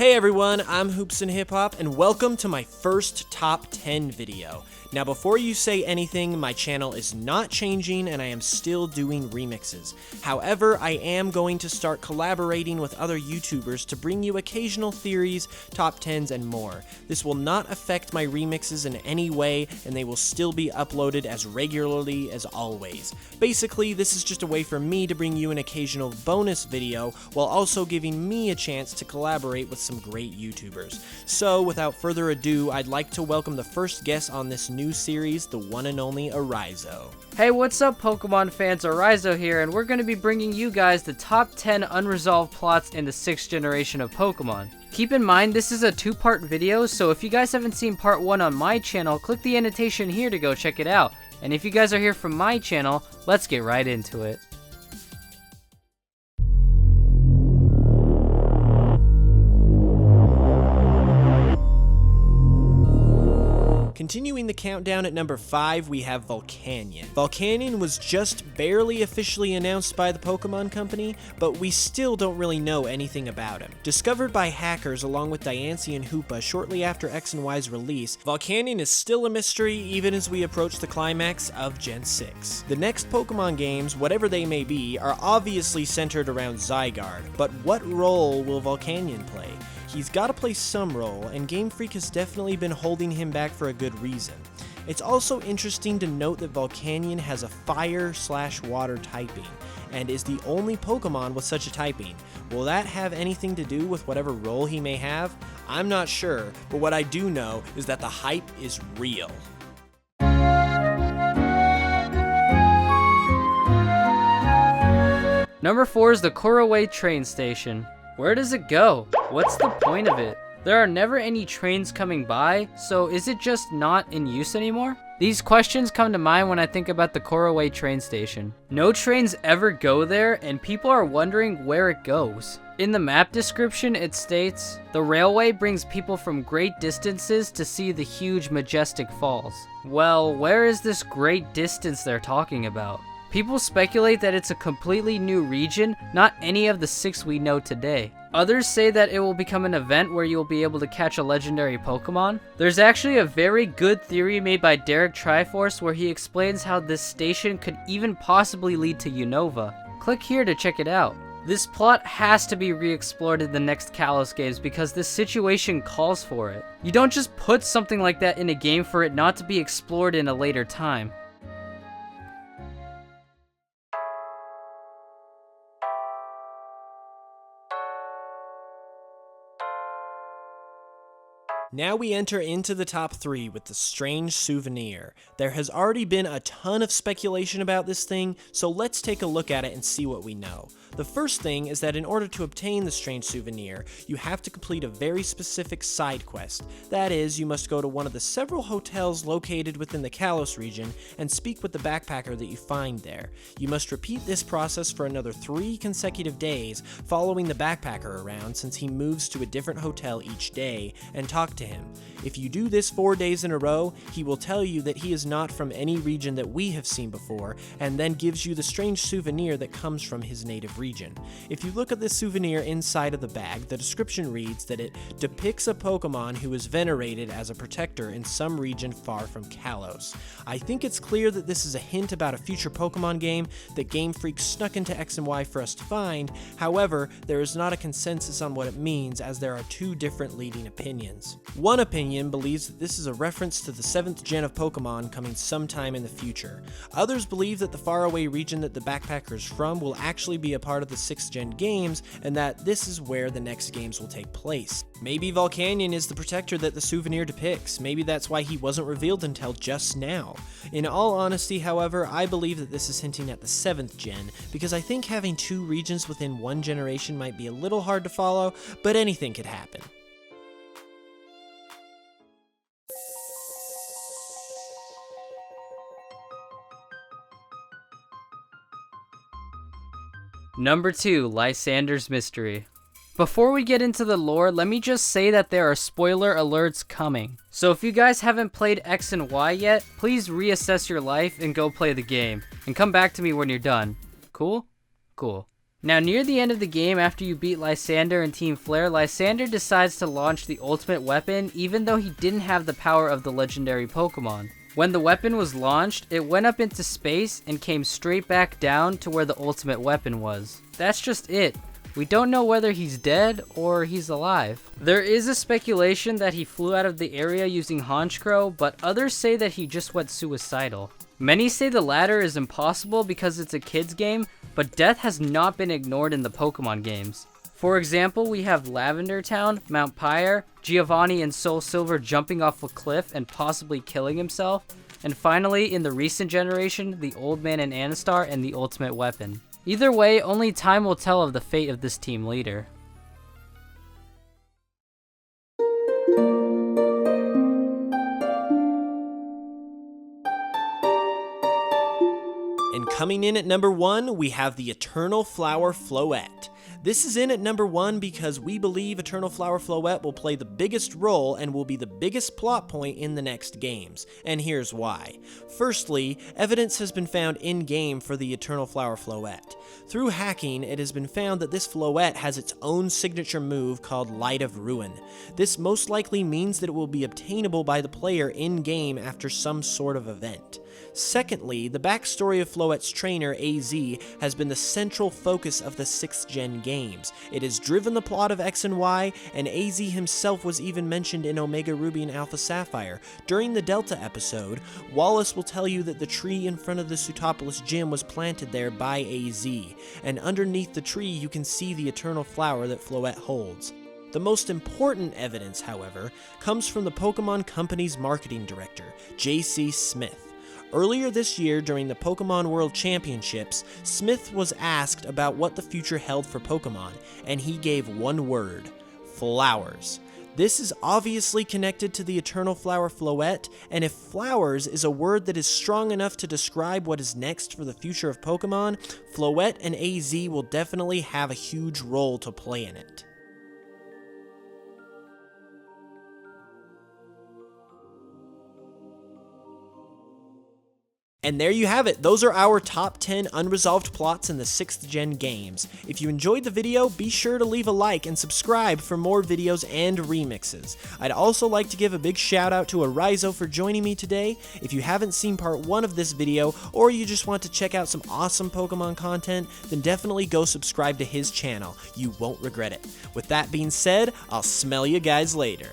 Hey everyone, I'm HoopsandHipHop and welcome to my first top 10 video. Now before you say anything, my channel is not changing and I am still doing remixes. However, I am going to start collaborating with other YouTubers to bring you occasional theories, top 10s, and more. This will not affect my remixes in any way and they will still be uploaded as regularly as always. Basically, this is just a way for me to bring you an occasional bonus video while also giving me a chance to collaborate with some great YouTubers. So without further ado, I'd like to welcome the first guest on this new series, the one and only Eryizo. Hey, what's up Pokemon fans, Eryizo here, and we're going to be bringing you guys the top 10 unresolved plots in the 6th generation of Pokemon. Keep in mind, this is a two-part video, so if you guys haven't seen part 1 on my channel, click the annotation here to go check it out. And if you guys are here from my channel, let's get right into it. Continuing the countdown at number 5, we have Volcania. Volcania was just barely officially announced by the Pokemon Company, but we still don't really know anything about him. Discovered by hackers along with Diancie and Hoopa shortly after X and Y's release, Volcania is still a mystery even as we approach the climax of Gen 6. The next Pokemon games, whatever they may be, are obviously centered around Zygarde, but what role will Volcania play? He's gotta play some role, and Game Freak has definitely been holding him back for a good reason. It's also interesting to note that Volcania has a fire/water typing, and is the only Pokemon with such a typing. Will that have anything to do with whatever role he may have? I'm not sure, but what I do know is that the hype is real. Number 4 is the Korowai train station. Where does it go? What's the point of it? There are never any trains coming by, so is it just not in use anymore? These questions come to mind when I think about the Korowai train station. No trains ever go there, and people are wondering where it goes. In the map description, it states, "The railway brings people from great distances to see the huge majestic falls." Well, where is this great distance they're talking about? People speculate that it's a completely new region, not any of the 6 we know today. Others say that it will become an event where you'll be able to catch a legendary Pokemon. There's actually a very good theory made by Derek Triforce where he explains how this station could even possibly lead to Unova. Click here to check it out. This plot has to be re-explored in the next Kalos games because this situation calls for it. You don't just put something like that in a game for it not to be explored in a later time. Now we enter into the top 3 with the strange Souvenir. There has already been a ton of speculation about this thing, so let's take a look at it and see what we know. The first thing is that in order to obtain the strange Souvenir, you have to complete a very specific side quest. That is, you must go to one of the several hotels located within the Kalos region and speak with the backpacker that you find there. You must repeat this process for another 3 consecutive days, following the backpacker around since he moves to a different hotel each day, and talk to him. If you do this 4 days in a row, he will tell you that he is not from any region that we have seen before, and then gives you the strange souvenir that comes from his native region. If you look at the souvenir inside of the bag, the description reads that it depicts a Pokemon who is venerated as a protector in some region far from Kalos. I think it's clear that this is a hint about a future Pokemon game that Game Freak snuck into X and Y for us to find. However, there is not a consensus on what it means as there are 2 different leading opinions. One opinion believes that this is a reference to the 7th gen of Pokemon coming sometime in the future. Others believe that the faraway region that the backpacker is from will actually be a part of the 6th gen games, and that this is where the next games will take place. Maybe Volcania is the protector that the souvenir depicts. Maybe that's why he wasn't revealed until just now. In all honesty, however, I believe that this is hinting at the 7th gen, because I think having 2 regions within 1 generation might be a little hard to follow, but anything could happen. Number 2, Lysander's Mystery. Before we get into the lore, let me just say that there are spoiler alerts coming. So if you guys haven't played X and Y yet, please reassess your life and go play the game. And come back to me when you're done. Cool? Cool. Now, near the end of the game, after you beat Lysander and Team Flare, Lysander decides to launch the ultimate weapon even though he didn't have the power of the legendary Pokemon. When the weapon was launched, it went up into space and came straight back down to where the ultimate weapon was. That's just it. We don't know whether he's dead or he's alive. There is a speculation that he flew out of the area using Honchkrow, but others say that he just went suicidal. Many say the latter is impossible because it's a kid's game, but death has not been ignored in the Pokemon games. For example, we have Lavender Town, Mount Pyre, Giovanni and Soul Silver jumping off a cliff and possibly killing himself, and finally, in the recent generation, the Old Man and Anastar and the Ultimate Weapon. Either way, only time will tell of the fate of this team leader. And coming in at number 1, we have the Eternal Flower Floette. This is in at number 1 because we believe Eternal Flower Floette will play the biggest role and will be the biggest plot point in the next games, and here's why. Firstly, evidence has been found in-game for the Eternal Flower Floette. Through hacking, it has been found that this Floette has its own signature move called Light of Ruin. This most likely means that it will be obtainable by the player in-game after some sort of event. Secondly, the backstory of Floette's trainer, AZ, has been the central focus of the 6th Gen games. It has driven the plot of X and Y, and AZ himself was even mentioned in Omega Ruby and Alpha Sapphire. During the Delta episode, Wallace will tell you that the tree in front of the Sutopolis gym was planted there by AZ, and underneath the tree you can see the eternal flower that Floette holds. The most important evidence, however, comes from the Pokemon Company's marketing director, J.C. Smith. Earlier this year, during the Pokemon World Championships, Smith was asked about what the future held for Pokemon, and he gave one word: flowers. This is obviously connected to the Eternal Flower Floette, and if flowers is a word that is strong enough to describe what is next for the future of Pokemon, Floette and AZ will definitely have a huge role to play in it. And there you have it. Those are our top 10 unresolved plots in the 6th Gen games. If you enjoyed the video, be sure to leave a like and subscribe for more videos and remixes. I'd also like to give a big shout out to Eryizo for joining me today. If you haven't seen part 1 of this video, or you just want to check out some awesome Pokemon content, then definitely go subscribe to his channel. You won't regret it. With that being said, I'll smell you guys later.